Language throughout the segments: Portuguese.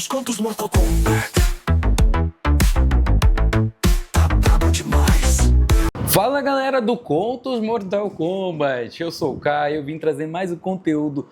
os contos Mortal Kombat. Tá bom demais. Fala galera do Contos Mortal Kombat, eu sou o Caio, eu vim trazer mais um conteúdo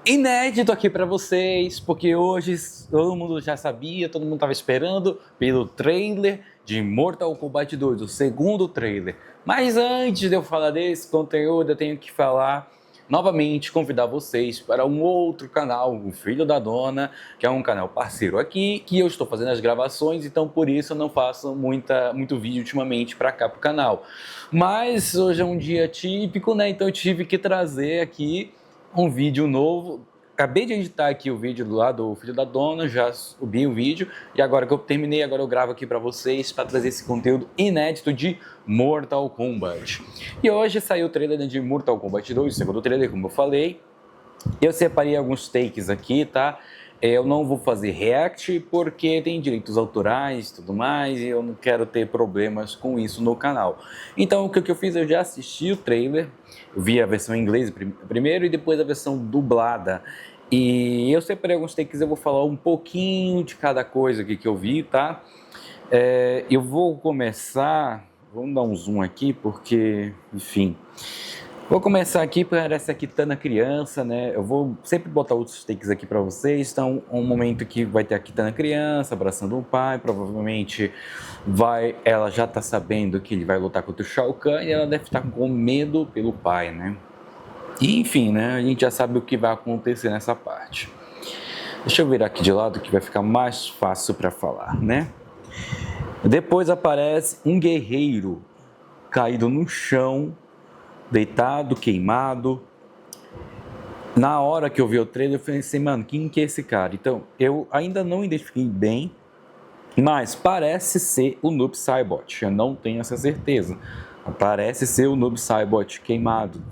inédito aqui pra vocês, porque hoje todo mundo já sabia, todo mundo tava esperando pelo trailer de Mortal Kombat 2, o segundo trailer. Mas antes de eu falar desse conteúdo, eu tenho que falar novamente, convidar vocês para um outro canal, o Filho da Dona, que é um canal parceiro aqui, que eu estou fazendo as gravações, então por isso eu não faço muito vídeo ultimamente para cá pro canal. Mas hoje é um dia típico, né? Então eu tive que trazer aqui um vídeo novo. Acabei de editar aqui o vídeo do lado do Filho da Dona, já subi o vídeo e agora que eu terminei, agora eu gravo aqui para vocês para trazer esse conteúdo inédito de Mortal Kombat. E hoje saiu o trailer de Mortal Kombat 2, o segundo trailer, como eu falei. Eu separei alguns takes aqui, tá? Eu não vou fazer react porque tem direitos autorais e tudo mais e eu não quero ter problemas com isso no canal. Então o que eu fiz, eu já assisti o trailer, eu vi a versão em inglês primeiro e depois a versão dublada. E eu separei alguns takes, eu vou falar um pouquinho de cada coisa aqui que eu vi, tá? Eu vou começar, vamos dar um zoom aqui porque, enfim... Vou começar aqui para essa Kitana criança, né? Eu vou sempre botar outros takes aqui para vocês. Então, um momento que vai ter a Kitana criança abraçando o pai. Provavelmente ela já tá sabendo que ele vai lutar contra o Shao Kahn e ela deve estar com medo pelo pai, né? E, enfim, né? A gente já sabe o que vai acontecer nessa parte. Deixa eu virar aqui de lado que vai ficar mais fácil para falar, né? Depois aparece um guerreiro caído no chão, deitado, queimado. Na hora que eu vi o trailer, eu pensei, mano, quem que é esse cara? Então, eu ainda não identifiquei bem, mas parece ser o Noob Saibot. Eu não tenho essa certeza. Parece ser o Noob Saibot queimado.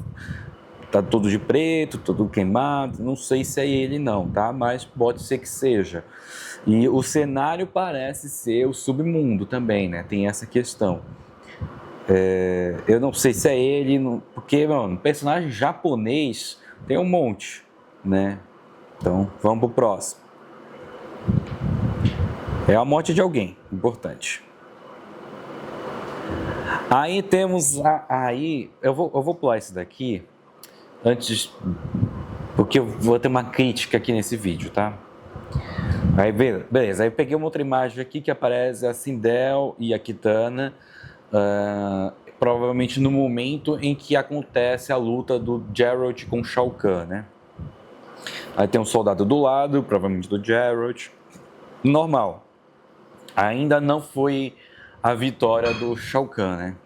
Tá todo de preto, todo queimado. Não sei se é ele não, tá? Mas pode ser que seja. E o cenário parece ser o submundo também, né? Tem essa questão. Eu não sei se é ele, porque, mano, personagem japonês tem um monte, né? Então, vamos pro próximo. É a morte de alguém, importante. Aí temos, eu vou pular isso daqui, antes, porque eu vou ter uma crítica aqui nesse vídeo, tá? Aí, beleza, aí eu peguei uma outra imagem aqui que aparece a Sindel e a Kitana, provavelmente no momento em que acontece a luta do Geralt com Shao Kahn, né? Aí tem um soldado do lado, provavelmente do Geralt. Normal. Ainda não foi a vitória do Shao Kahn, né?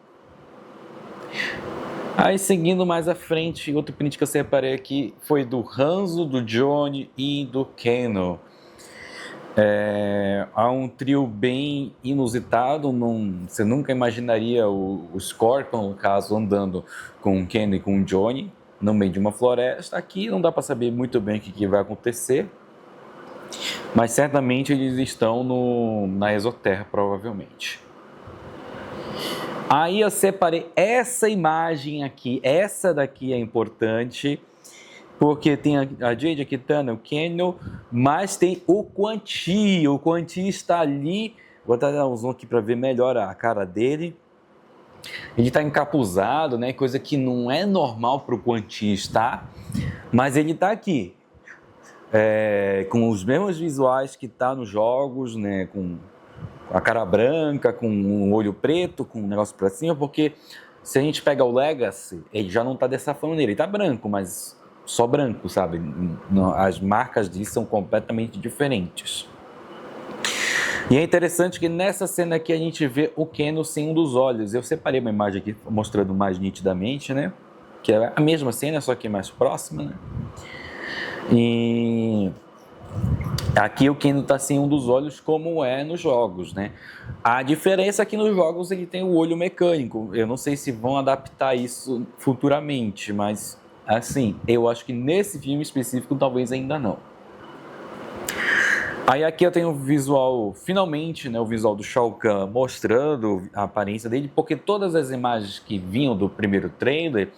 Aí seguindo mais à frente, outro print que eu separei aqui foi do Hanzo, do Johnny e do Kano. Há um trio bem inusitado, você nunca imaginaria o Scorpion, no caso, andando com o Ken e com o Johnny no meio de uma floresta. Aqui não dá para saber muito bem o que vai acontecer, mas certamente eles estão na Exoterra, provavelmente. Aí eu separei essa imagem aqui, essa daqui é importante, porque tem a Jade, a Kitana, o Kano, mas tem o Quan Chi. O Quan Chi está ali. Vou dar um zoom aqui para ver melhor a cara dele. Ele está encapuzado, né? Coisa que não é normal para o Quan Chi estar, mas ele está aqui. Com os mesmos visuais que está nos jogos, né? Com a cara branca, com um olho preto, com um negócio para cima, porque se a gente pega o Legacy, ele já não está dessa maneira. Ele está branco, mas só branco, sabe? As marcas disso são completamente diferentes. E é interessante que nessa cena aqui a gente vê o Kano sem um dos olhos. Eu separei uma imagem aqui mostrando mais nitidamente, né? Que é a mesma cena, só que mais próxima, né? E aqui o Kano tá sem um dos olhos, como é nos jogos, né? A diferença é que nos jogos ele tem o olho mecânico. Eu não sei se vão adaptar isso futuramente, mas assim, eu acho que nesse filme específico talvez ainda não. Aí aqui eu tenho o visual, finalmente, né, o visual do Shao Kahn mostrando a aparência dele, porque todas as imagens que vinham do primeiro trailer,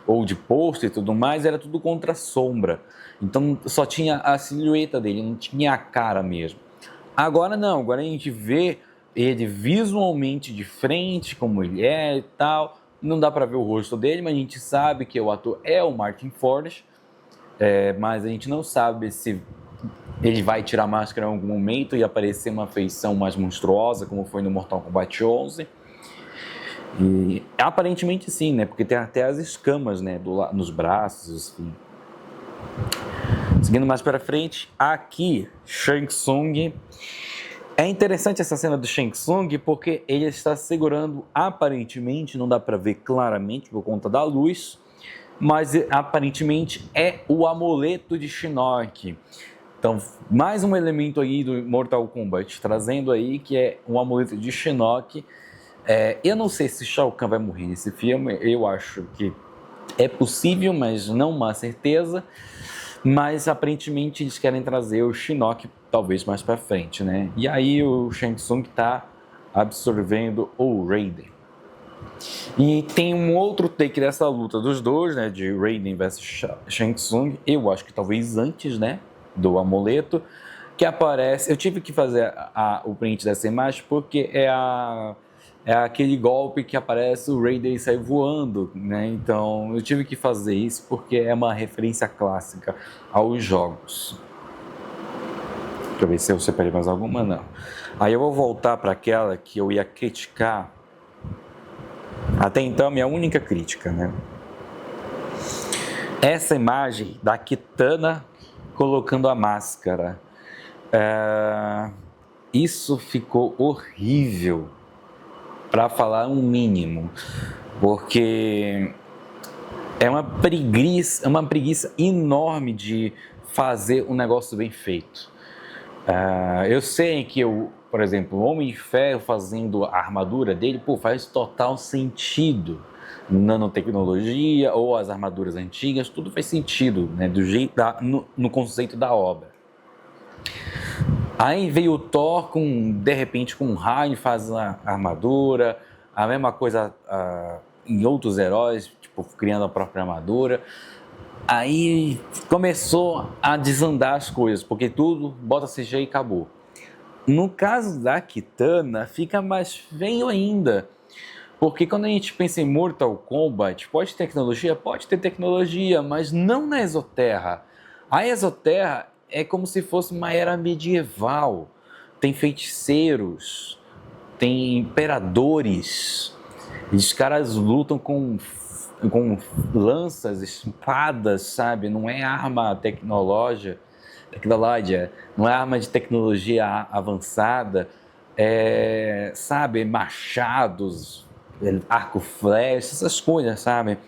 ou de pôster e tudo mais, era tudo contra sombra. Então só tinha a silhueta dele, não tinha a cara mesmo. Agora não, agora a gente vê ele visualmente de frente, como ele é e tal. Não dá para ver o rosto dele, mas a gente sabe que o ator é o Martin Ford, mas a gente não sabe se ele vai tirar a máscara em algum momento e aparecer uma feição mais monstruosa, como foi no Mortal Kombat 11. E aparentemente sim, né? Porque tem até as escamas, né? Nos braços, enfim. Seguindo mais para frente, aqui, Shang Tsung. É interessante essa cena do Shang Tsung porque ele está segurando, aparentemente, não dá para ver claramente por conta da luz, mas aparentemente é o amuleto de Shinnok. Então, mais um elemento aí do Mortal Kombat, trazendo aí que é um amuleto de Shinnok. Eu não sei se Shao Kahn vai morrer nesse filme, eu acho que é possível, mas não uma certeza. Mas aparentemente eles querem trazer o Shinnok talvez mais para frente, né? E aí o Shang Tsung está absorvendo o Raiden. E tem um outro take dessa luta dos dois, né? De Raiden versus Shang Tsung, eu acho que talvez antes, né? Do amuleto, que aparece. Eu tive que fazer o print dessa imagem porque é aquele golpe que aparece o Raiden e sai voando, né? Então eu tive que fazer isso porque é uma referência clássica aos jogos. Deixa eu ver se eu separei mais alguma, não. Aí eu vou voltar para aquela que eu ia criticar. Até então, minha única crítica, né? Essa imagem da Kitana colocando a máscara. Isso ficou horrível, para falar um mínimo, porque é uma preguiça enorme de fazer um negócio bem feito. Eu sei que, por exemplo, o Homem de Ferro fazendo a armadura dele, faz total sentido. Nanotecnologia ou as armaduras antigas, tudo faz sentido, né, do jeito no conceito da obra. Aí veio o Thor de repente com um raio, faz a armadura, a mesma coisa em outros heróis, tipo criando a própria armadura. Aí começou a desandar as coisas, porque tudo bota CG e acabou. No caso da Kitana, fica mais feio ainda. Porque quando a gente pensa em Mortal Kombat, pode ter tecnologia? Pode ter tecnologia, mas não na Exoterra. A Exoterra é como se fosse uma era medieval. Tem feiticeiros, tem imperadores. Os caras lutam com lanças, espadas, sabe? Não é arma tecnológica, não é arma de tecnologia avançada. Sabe, machados, arco flecha, essas coisas, sabe?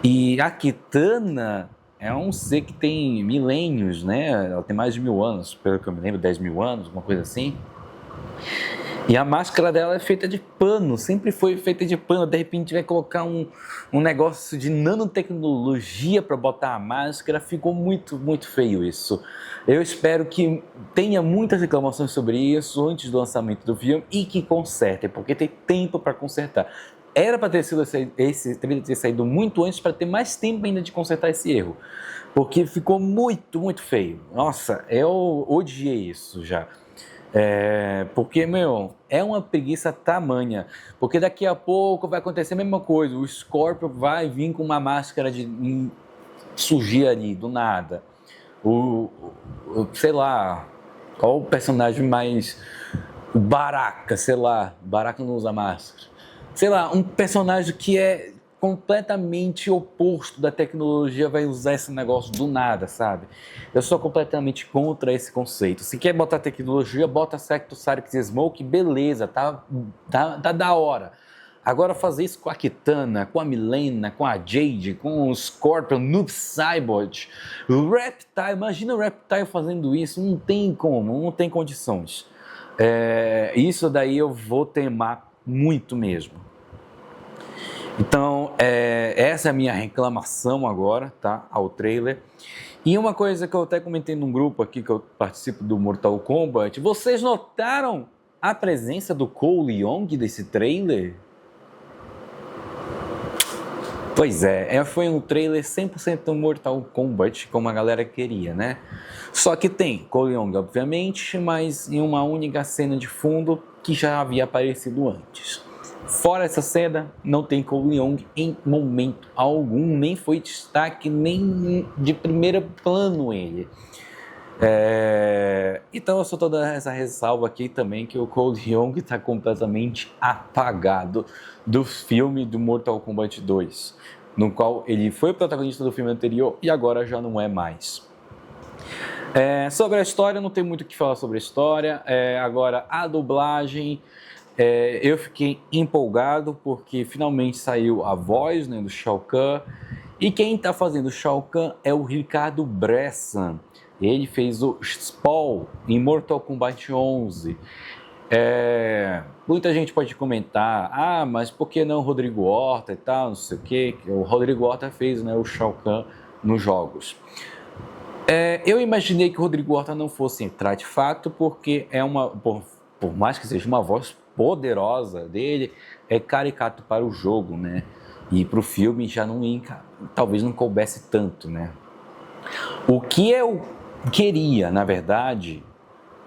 E a Kitana é um ser que tem milênios, né? Ela tem mais de 1000 anos, pelo que eu me lembro, 10.000 anos, uma coisa assim. E a máscara dela é feita de pano, sempre foi feita de pano. De repente vai colocar um negócio de nanotecnologia para botar a máscara, ficou muito, muito feio isso. Eu espero que tenha muitas reclamações sobre isso antes do lançamento do filme e que consertem, porque tem tempo para consertar. Era para ter sido deveria ter saído muito antes para ter mais tempo ainda de consertar esse erro, porque ficou muito, muito feio. Nossa, eu odiei isso já. Porque, é uma preguiça tamanha, porque daqui a pouco vai acontecer a mesma coisa, o Scorpion vai vir com uma máscara de surgir ali, do nada, sei lá, qual o personagem mais, o Baraka, sei lá, Baraka não usa máscara, sei lá, um personagem que é completamente oposto da tecnologia vai usar esse negócio do nada, sabe? Eu sou completamente contra esse conceito. Se quer botar tecnologia, bota Sector Sarix Smoke, beleza, tá da hora. Agora fazer isso com a Kitana, com a Milena, com a Jade, com o Scorpion, Noob Saibot, o Reptile, imagina o Reptile fazendo isso, não tem como, não tem condições. Isso daí eu vou temar muito mesmo. Então, Essa é a minha reclamação agora, tá? Ao trailer. E uma coisa que eu até comentei num grupo aqui que eu participo do Mortal Kombat, vocês notaram a presença do Cole Young desse trailer? Pois é, foi um trailer 100% Mortal Kombat, como a galera queria, né? Só que tem Cole Young, obviamente, mas em uma única cena de fundo que já havia aparecido antes. Fora essa cena, não tem Cole Young em momento algum, nem foi destaque, nem de primeiro plano ele. Então eu só estou dando essa ressalva aqui também que o Cole Young está completamente apagado do filme do Mortal Kombat 2, no qual ele foi o protagonista do filme anterior e agora já não é mais. Sobre a história, não tem muito o que falar sobre a história. Agora, a dublagem, eu fiquei empolgado porque finalmente saiu a voz, né, do Shao Kahn. E quem está fazendo o Shao Kahn é o Ricardo Bressan. Ele fez o Spawn em Mortal Kombat 11. Muita gente pode comentar, mas por que não o Rodrigo Horta e tal, não sei o que. O Rodrigo Horta fez, né, o Shao Kahn nos jogos. Eu imaginei que o Rodrigo Horta não fosse entrar de fato, porque por mais que seja uma voz poderosa dele, é caricato para o jogo, né? E para o filme já talvez não coubesse tanto, né? O que eu queria, na verdade,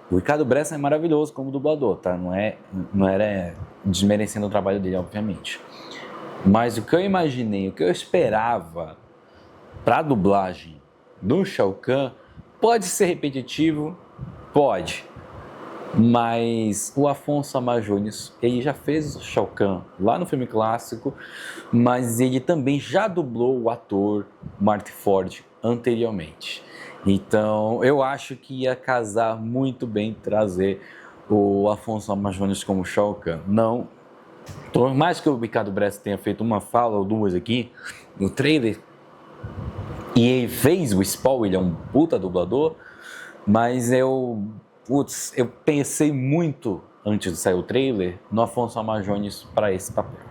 o Ricardo Bressan é maravilhoso como dublador, tá? Não era desmerecendo o trabalho dele, obviamente. Mas o que eu imaginei, o que eu esperava para a dublagem do Shao Kahn pode ser repetitivo, pode. Mas o Afonso Amar Júnior, ele já fez o Shao Kahn lá no filme clássico, mas ele também já dublou o ator Marty Ford anteriormente. Então, eu acho que ia casar muito bem trazer o Afonso Amar Júnior como Shao Kahn. Não, por mais que o Ricardo Bressan tenha feito uma fala ou duas aqui no trailer, e ele fez o Spawn, ele é um puta dublador, mas eu pensei muito, antes de sair o trailer, no Afonso Amar Júnior para esse papel.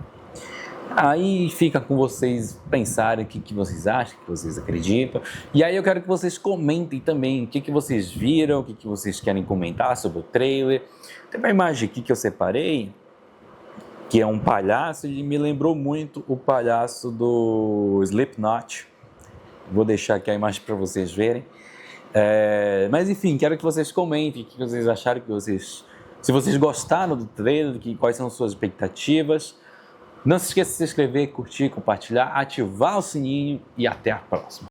Aí fica com vocês pensarem o que vocês acham, o que vocês acreditam. E aí eu quero que vocês comentem também o que vocês viram, o que vocês querem comentar sobre o trailer. Tem uma imagem aqui que eu separei, que é um palhaço, e me lembrou muito o palhaço do Slipknot. Vou deixar aqui a imagem para vocês verem. Mas enfim, quero que vocês comentem o que vocês acharam, se vocês gostaram do trailer, quais são as suas expectativas. Não se esqueça de se inscrever, curtir, compartilhar, ativar o sininho e até a próxima.